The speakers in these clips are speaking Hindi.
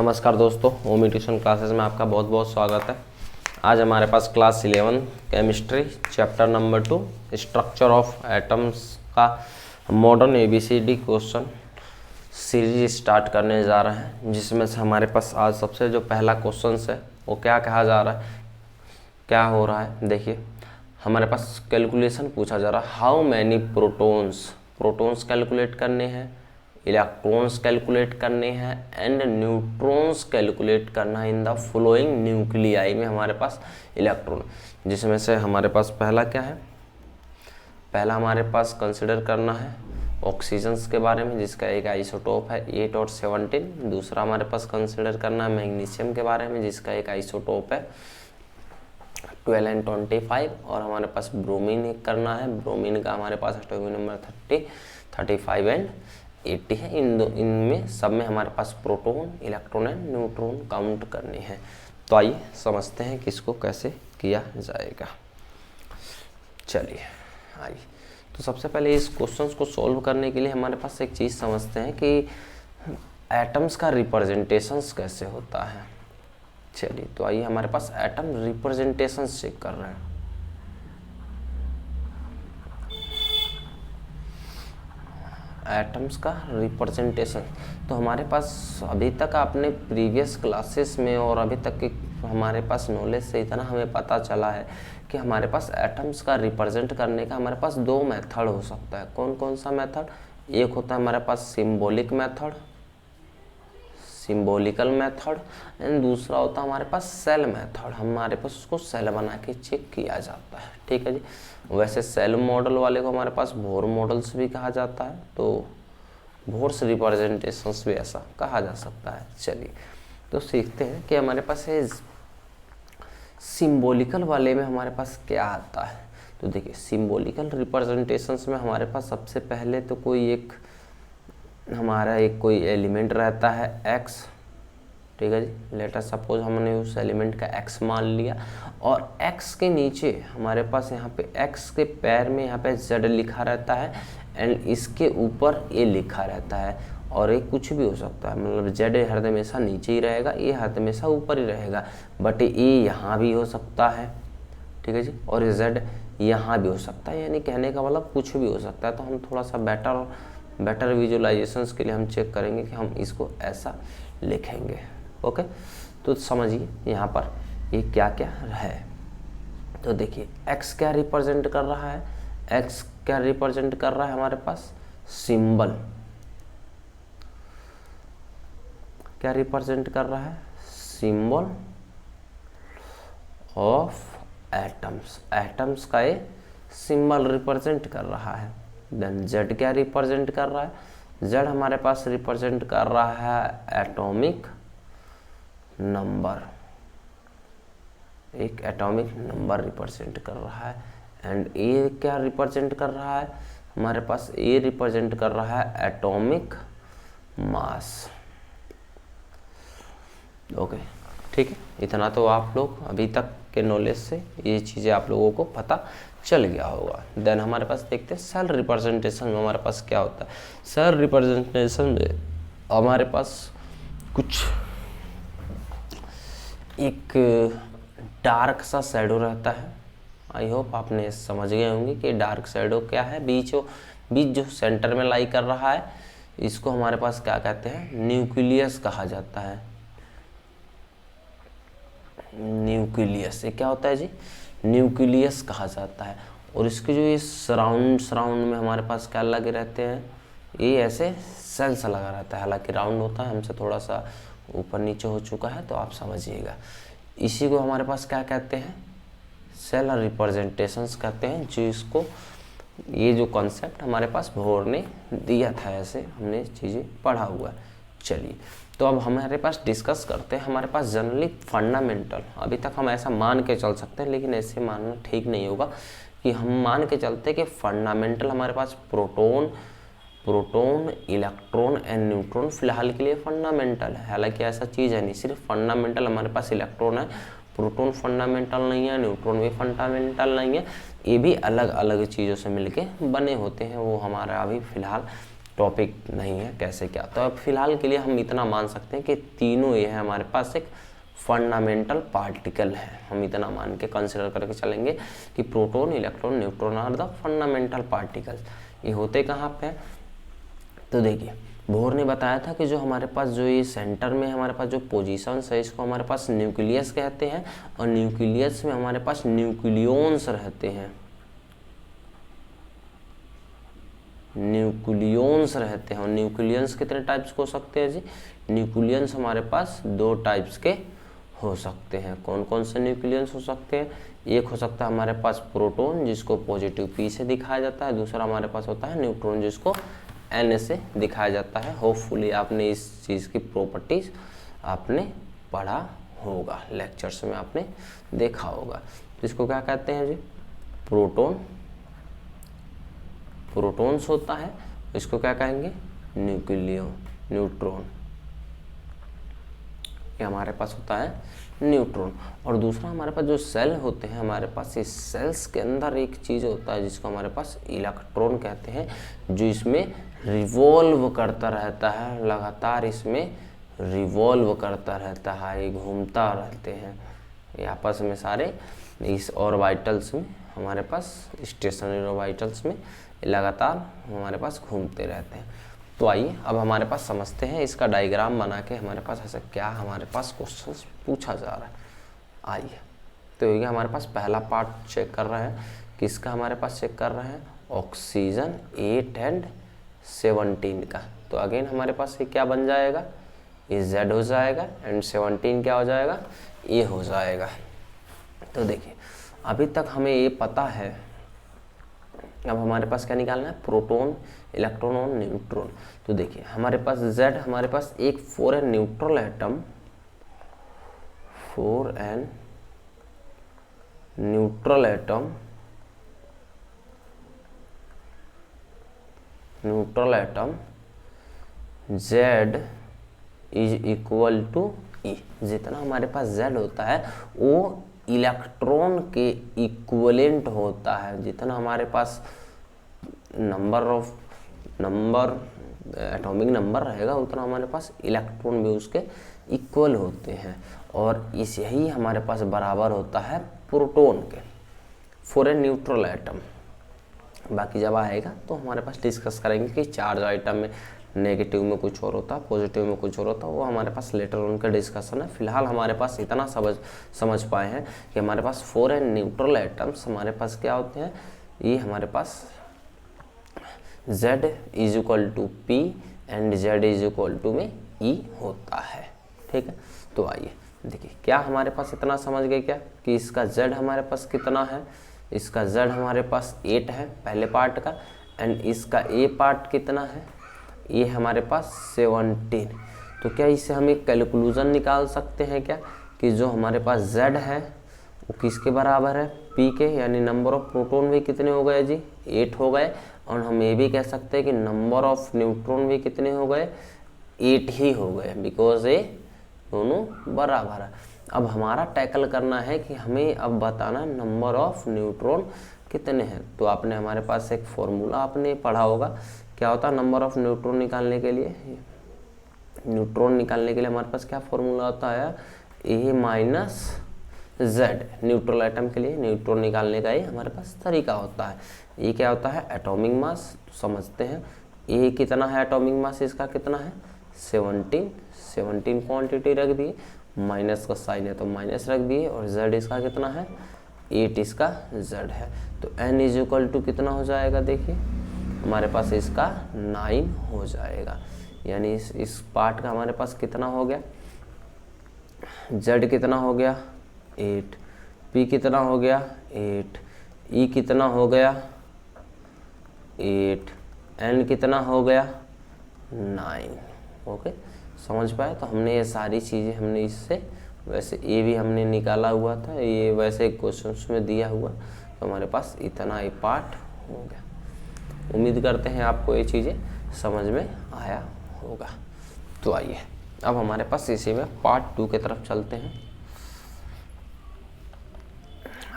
नमस्कार दोस्तों, ओमी ट्यूशन क्लासेस में आपका बहुत बहुत स्वागत है। आज हमारे पास class 11 chemistry chapter number 2 structure of atoms का modern ABCD question series start करने जा रहे हैं, जिसमें से हमारे पास आज सबसे जो पहला क्वेश्चन है वो क्या कहा जा रहा है, क्या हो रहा है। देखिए, हमारे पास कैलकुलेशन पूछा जा रहा है, हाउ मैनी प्रोटॉन्स कैलकुलेट करने हैं, इलेक्ट्रॉन्स कैलकुलेट करने हैं एंड न्यूट्रॉन्स कैलकुलेट करना है इन द फॉलोइंग न्यूक्लियाई में हमारे पास इलेक्ट्रॉन, जिसमें से हमारे पास पहला क्या है, पहला हमारे पास कंसिडर करना है ऑक्सीजन्स के बारे में, जिसका एक आइसोटोप है 8 और 17। दूसरा हमारे पास कंसिडर करना है मैग्नीशियम के बारे में, जिसका एक आइसोटोप है 12 एंड 25। और हमारे पास ब्रोमीन करना है, ब्रोमीन का हमारे पास एटॉमिक नंबर 30, 35 एंड 80 है। इनमें सब में हमारे पास proton, electron and neutron count करने हैं। तो आइए समझते हैं कि इसको कैसे किया जाएगा। चलिए आइए, तो सबसे पहले इस क्वेश्चन को सॉल्व करने के लिए हमारे पास एक चीज़ समझते हैं कि एटम्स का रिप्रेजेंटेशंस कैसे होता है। चलिए, तो आइए हमारे पास एटम रिप्रेजेंटेशन चेक कर रहे हैं। एटम्स का रिप्रेजेंटेशन, तो हमारे पास अभी तक आपने प्रीवियस क्लासेस में और अभी तक के हमारे पास नॉलेज से इतना हमें पता चला है कि हमारे पास एटम्स का रिप्रेजेंट करने का हमारे पास दो मेथड हो सकता है। कौन कौन सा मेथड? एक होता है हमारे पास symbolic method, symbolical method, and दूसरा होता है हमारे पास सेल मेथड। हमारे पास उसको सेल बना के चेक किया जाता है। ठीक है जी। वैसे सेल मॉडल वाले को हमारे पास बोर मॉडल्स भी कहा जाता है, तो बोर्स रिप्रेजेंटेशंस भी ऐसा कहा जा सकता है। चलिए, तो सीखते हैं कि हमारे पास है सिंबॉलिकल वाले में हमारे पास क्या आता है। तो देखिए, सिंबॉलिकल रिप्रेजेंटेशंस में हमारे पास सबसे पहले तो हमारा एक कोई एलिमेंट रहता है x। ठीक है जी, लेटर सपोज हमने उस एलिमेंट का x मान लिया, और x के नीचे हमारे पास यहाँ पे x के पैर में यहाँ पे z लिखा रहता है, एंड इसके ऊपर a लिखा रहता है। और ये कुछ भी हो सकता है, मतलब z हर हमेशा नीचे ही रहेगा, ये हर हमेशा ऊपर ही रहेगा, बट a यहाँ भी हो सकता है। ठीक है जी, और z यहाँ भी हो सकता है, यानी कहने का मतलब कुछ भी हो सकता है। तो हम थोड़ा सा बेटर विजुअलाइजेशंस के लिए हम चेक करेंगे कि हम इसको ऐसा लिखेंगे। ओके, तो समझिए यहाँ पर ये क्या क्या है। तो देखिए, x क्या रिप्रेजेंट कर रहा है, x क्या रिप्रेजेंट कर रहा है हमारे पास, सिंबल क्या रिप्रेजेंट कर रहा है, सिंबल ऑफ एटम्स। एटम्स का ये सिंबल रिप्रेजेंट कर रहा है। देन z क्या रिप्रेजेंट कर रहा है, z हमारे पास रिप्रेजेंट कर रहा है एटॉमिक नंबर, एक एटॉमिक नंबर रिप्रेजेंट कर रहा है। एंड a क्या रिप्रेजेंट कर रहा है, हमारे पास a रिप्रेजेंट कर रहा है एटॉमिक मास। ओके, ठीक है, इतना तो आप लोग अभी तक के नॉलेज से ये चीज़ें आप लोगों को पता चल गया होगा। देन हमारे पास देखते हैं सेल रिप्रेजेंटेशन में हमारे पास क्या होता है। सेल रिप्रेजेंटेशन में हमारे पास कुछ एक डार्क सा शैडो रहता है। आई होप आपने समझ गए होंगे कि डार्क शैडो क्या है। बीच जो सेंटर में लाई कर रहा है, इसको हमारे पास क्या कहते हैं, न्यूक्लियस कहा जाता है। न्यूक्लियस, ये क्या होता है जी, न्यूक्लियस कहा जाता है। और इसके जो ये सराउंड में हमारे पास क्या लगे रहते हैं, ये ऐसे सेल्स लगा रहता है, हालांकि राउंड होता है, हमसे थोड़ा सा ऊपर नीचे हो चुका है, तो आप समझिएगा। इसी को हमारे पास क्या कहते हैं, सेल रिप्रेजेंटेशंस कहते हैं। जो इसको ये जो कॉन्सेप्ट हमारे पास बोर ने दिया था, ऐसे हमने चीज़ें पढ़ा हुआ है। चलिए, तो अब हमारे पास डिस्कस करते हैं। हमारे पास जनरली फंडामेंटल, अभी तक हम ऐसा मान के चल सकते हैं, लेकिन ऐसे मानना ठीक नहीं होगा कि हम मान के चलते हैं कि फंडामेंटल हमारे पास प्रोटॉन, इलेक्ट्रॉन एंड न्यूट्रॉन फिलहाल के लिए फंडामेंटल है। हालांकि ऐसा चीज़ है नहीं, सिर्फ फंडामेंटल हमारे पास इलेक्ट्रॉन है, प्रोटॉन फंडामेंटल नहीं है, न्यूट्रॉन भी फंडामेंटल नहीं है। ये भी अलग अलग चीज़ों से मिलके बने होते हैं, वो हमारा अभी फ़िलहाल टॉपिक नहीं है कैसे क्या। तो अब फिलहाल के लिए हम इतना मान सकते हैं कि तीनों ये है हमारे पास एक फंडामेंटल पार्टिकल है। हम इतना मान के कंसिडर करके चलेंगे कि proton, electron, neutron are the fundamental particles. ये होते कहाँ पे? तो देखिए बोर ने बताया था कि जो हमारे पास जो ये सेंटर में हमारे पास जो पोजीशंस है इसको हमारे पास न्यूक्लियस कहते हैं, और न्यूक्लियस में हमारे पास न्यूक्लियोन्स रहते हैं। न्यूक्लियोन्स रहते हैं। और न्यूक्लियंस कितने टाइप्स के हो सकते हैं जी? न्यूक्लियंस हमारे पास 2 टाइप्स के हो सकते हैं। कौन कौन से न्यूक्लियंस हो सकते हैं? एक हो सकता है हमारे पास प्रोटॉन जिसको पॉजिटिव P से दिखाया जाता है, दूसरा हमारे पास होता है न्यूट्रॉन जिसको Na से दिखाया जाता है। होपफुली आपने इस चीज़ की प्रॉपर्टीज़ आपने पढ़ा होगा, लेक्चर्स में आपने देखा होगा। तो इसको क्या कहते हैं जी? प्रोटॉन, प्रोटॉन्स होता है। इसको क्या कहेंगे? न्यूट्रॉन। ये हमारे पास होता है न्यूट्रॉन। और दूसरा हमारे पास जो सेल होते हैं, हमारे पास इस सेल्स के अंदर एक चीज़ होता है जिसको हमारे पास इलेक्ट्रॉन कहते हैं, जो इसमें रिवॉल्व करता रहता है, लगातार इसमें रिवॉल्व करता रहता है, ये घूमता रहते हैं ये आपस में सारे इस ऑर्बिटल्स में, हमारे पास स्टेशनरी ऑर्बिटल्स में लगातार हमारे पास घूमते रहते हैं। तो आइए अब हमारे पास समझते हैं, इसका डायग्राम बना के हमारे पास ऐसा क्या हमारे पास क्वेश्चंस पूछा जा रहा है। आइए तो ये हमारे पास पहला पार्ट चेक कर रहे हैं, किसका हमारे पास चेक कर रहे हैं? ऑक्सीजन 8 और 17 का। तो अगेन हमारे पास ये क्या बन जाएगा? ये Z हो जाएगा एंड 17 क्या हो जाएगा? A हो जाएगा। तो देखिए अभी तक हमें ये पता है, अब हमारे पास क्या निकालना है? प्रोटॉन, इलेक्ट्रॉन और न्यूट्रॉन। तो देखिए हमारे पास Z, हमारे पास एक 4n neutral atom, 4n neutral atom, Z is equal to E। जितना हमारे पास Z होता है वो इलेक्ट्रॉन के इक्विवेलेंट होता है। जितना हमारे पास एटॉमिक नंबर रहेगा उतना हमारे पास इलेक्ट्रॉन भी उसके इक्वल होते हैं, और इस यही हमारे पास बराबर होता है प्रोटॉन के 4n न्यूट्रल एटम। बाकी जब आएगा तो हमारे पास डिस्कस करेंगे कि चार्ज आइटम में नेगेटिव में कुछ और होता है, पॉजिटिव में कुछ और होता है, वो हमारे पास लेटर उनका डिस्कशन है। फिलहाल हमारे पास इतना समझ पाए हैं कि हमारे पास 4n न्यूट्रल एटम्स हमारे पास क्या होते हैं? ये हमारे पास Z is equal to P and Z is equal to में E होता है। ठीक है, तो आइए देखिए क्या हमारे पास इतना समझ गए क्या कि इसका Z हमारे पास कितना है? इसका Z हमारे पास 8 है पहले पार्ट का, एंड इसका A पार्ट कितना है? ये हमारे पास 17। तो क्या इससे हम एक कैलकुलेशन निकाल सकते हैं क्या कि जो हमारे पास Z है वो किसके बराबर है? P के, यानी नंबर ऑफ प्रोटॉन भी कितने हो गए जी? 8 हो गए। और हम ये भी कह सकते हैं कि नंबर ऑफ न्यूट्रॉन भी कितने हो गए? 8 ही हो गए, बिकॉज ये दोनों बराबर है। अब हमारा टैकल करना है कि हमें अब बताना नंबर ऑफ न्यूट्रॉन कितने हैं। तो आपने हमारे पास एक फॉर्मूला आपने पढ़ा होगा, क्या होता है नंबर ऑफ न्यूट्रॉन निकालने के लिए? न्यूट्रॉन निकालने के लिए हमारे पास क्या फॉर्मूला होता है? A minus Z। Neutral atom के लिए न्यूट्रॉन निकालने का ये हमारे पास तरीका होता है। ये क्या होता है? Atomic mass. तो समझते हैं A कितना है? एटॉमिक मास इसका कितना है? 17 क्वांटिटी रख दिए, माइनस का साइन है तो माइनस रख दिए, और Z इसका कितना है? 8 इसका Z है। तो N इज इक्वल टू कितना हो जाएगा? देखिए हमारे पास इसका 9 हो जाएगा, यानी इस पार्ट का हमारे पास कितना हो गया? Z कितना हो गया? 8। P कितना हो गया? 8। E कितना हो गया? 8। N कितना हो गया? 9। ओके, समझ पाए? तो हमने ये सारी चीज़ें हमने इससे, वैसे ये भी हमने निकाला हुआ था, ये वैसे क्वेश्चंस में दिया हुआ, तो हमारे पास इतना ही पार्ट हो गया। उम्मीद करते हैं आपको ये चीज़ें समझ में आया होगा। तो आइए अब हमारे पास इसी में पार्ट 2 की तरफ चलते हैं।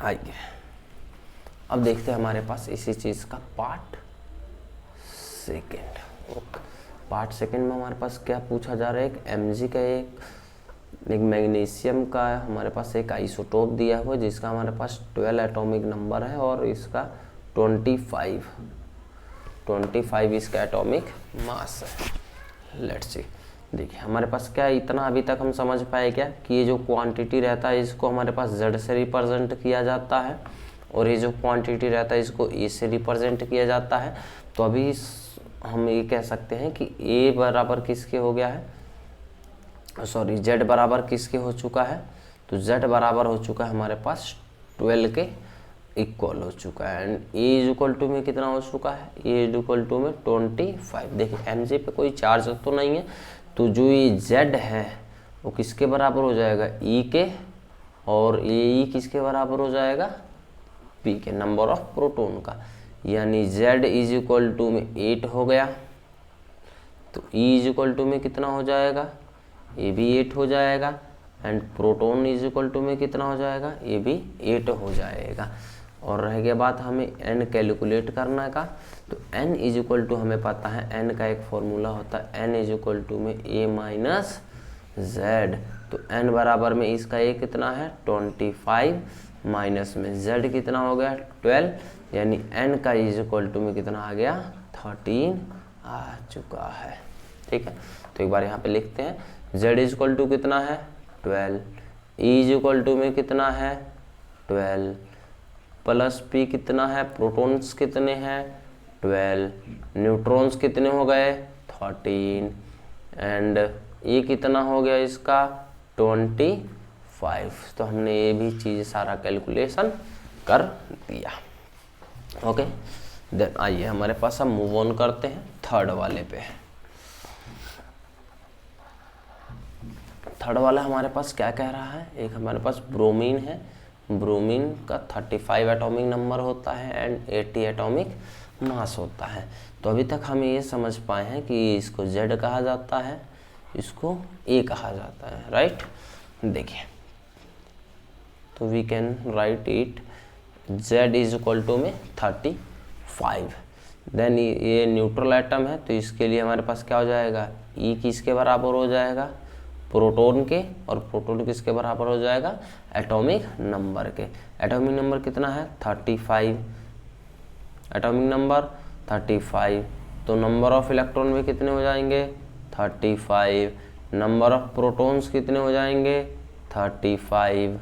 आइए अब देखते हैं हमारे पास इसी चीज़ का पार्ट 2। पार्ट सेकंड में हमारे पास क्या पूछा जा रहा है, एक Mg का एक मैग्नीशियम का हमारे पास एक आइसोटोप दिया हुआ है जिसका हमारे पास 12 एटॉमिक नंबर है और इसका 25 इसका एटॉमिक मास है। लेट्स सी, देखिए हमारे पास क्या इतना अभी तक हम समझ पाए क्या कि ये जो क्वांटिटी रहता है इसको हमारे पास Z से रिप्रेजेंट किया जाता है और ये जो क्वांटिटी रहता है इसको A से रिप्रेजेंट किया जाता है। तो अभी हम ये कह सकते हैं कि A बराबर किसके हो गया है, सॉरी Z बराबर किसके हो चुका है, तो Z बराबर हो चुका है हमारे पास 12 के इक्वल हो चुका है। And A is equal to में कितना हो चुका है, A इज इक्वल टू में 25। देखिए Mg पे कोई चार्ज तो नहीं है, तो जो ये Z है वो किसके बराबर हो जाएगा, E के, और ये E किसके बराबर हो जाएगा, P के, नंबर ऑफ प्रोटॉन का। यानी Z इज इक्वल टू में 8 हो गया, तो E इज इक्वल टू में कितना हो जाएगा, ये भी 8 हो जाएगा। And proton is equal to में कितना हो जाएगा, ये भी 8 हो जाएगा। और रह गया बात हमें n कैलकुलेट करने का, तो n इज इक्वल टू हमें पता है n का एक फॉर्मूला होता है n इज इक्वल टू में a माइनस z। तो n बराबर में इसका a कितना है 25 माइनस में z कितना हो गया 12, यानी n का इज इक्वल टू में कितना आ गया 13 आ चुका है। ठीक है, तो एक बार यहाँ पे लिखते हैं z इज इक्वल टू कितना है 12, e इज इक्वल टू में कितना है 12 प्लस p कितना है, प्रोटॉन्स कितने हैं 12, न्यूट्रॉन्स कितने हो गए 13, एंड ये कितना हो गया इसका 25। तो हमने ये भी चीज़ सारा कैलकुलेशन कर दिया। ओके, देन आइए हमारे पास अब मूव ऑन करते हैं थर्ड वाले पे। थर्ड वाला हमारे पास क्या कह रहा है, एक हमारे पास ब्रोमीन है, ब्रोमीन का 35 एटॉमिक नंबर होता है एंड 80 एटॉमिक मास होता है। तो अभी तक हम ये समझ पाए हैं कि इसको Z कहा जाता है, इसको A कहा जाता है, राइट। देखिए, तो we can write it Z is equal to में 35। देन ये न्यूट्रल एटम है, तो इसके लिए हमारे पास क्या हो जाएगा, E किसके बराबर हो जाएगा प्रोटॉन के, और प्रोटॉन किसके बराबर हो जाएगा एटॉमिक नंबर के। एटॉमिक नंबर कितना है 35, एटॉमिक नंबर 35, तो नंबर ऑफ इलेक्ट्रॉन भी कितने हो जाएंगे 35, नंबर ऑफ प्रोटॉन्स कितने हो जाएंगे 35,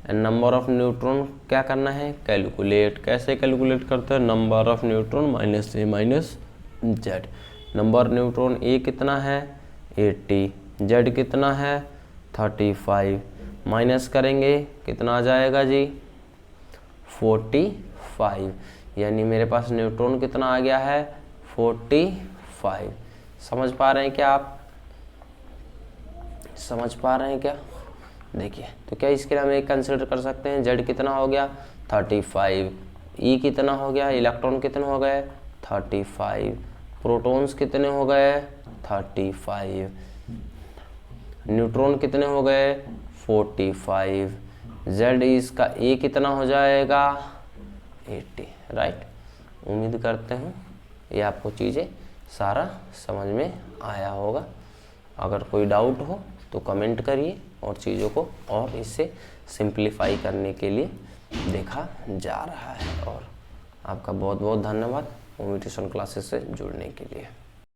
एंड नंबर ऑफ न्यूट्रॉन क्या करना है कैलकुलेट। कैसे कैलकुलेट करते हैं, number of neutron minus A minus Z। Number neutron A कितना है 80, Z कितना है 35, माइनस करेंगे कितना आ जाएगा जी 45, यानी मेरे पास न्यूट्रॉन कितना आ गया है 45। समझ पा रहे हैं क्या आप, समझ पा रहे हैं क्या। देखिए, तो क्या इसके लिए हम एक कंसिडर कर सकते हैं, Z कितना हो गया 35, E कितना हो गया, इलेक्ट्रॉन कितने हो गए 35, प्रोटॉन्स कितने हो गए 35, न्यूट्रॉन कितने हो गए 45, Z इसका A कितना हो जाएगा 80, राइट। उम्मीद करते हैं ये आपको चीज़ें सारा समझ में आया होगा। अगर कोई डाउट हो तो कमेंट करिए और चीज़ों को और इससे सिंप्लीफाई करने के लिए देखा जा रहा है। और आपका बहुत बहुत धन्यवाद ओमी ट्यूशन क्लासेस से जुड़ने के लिए।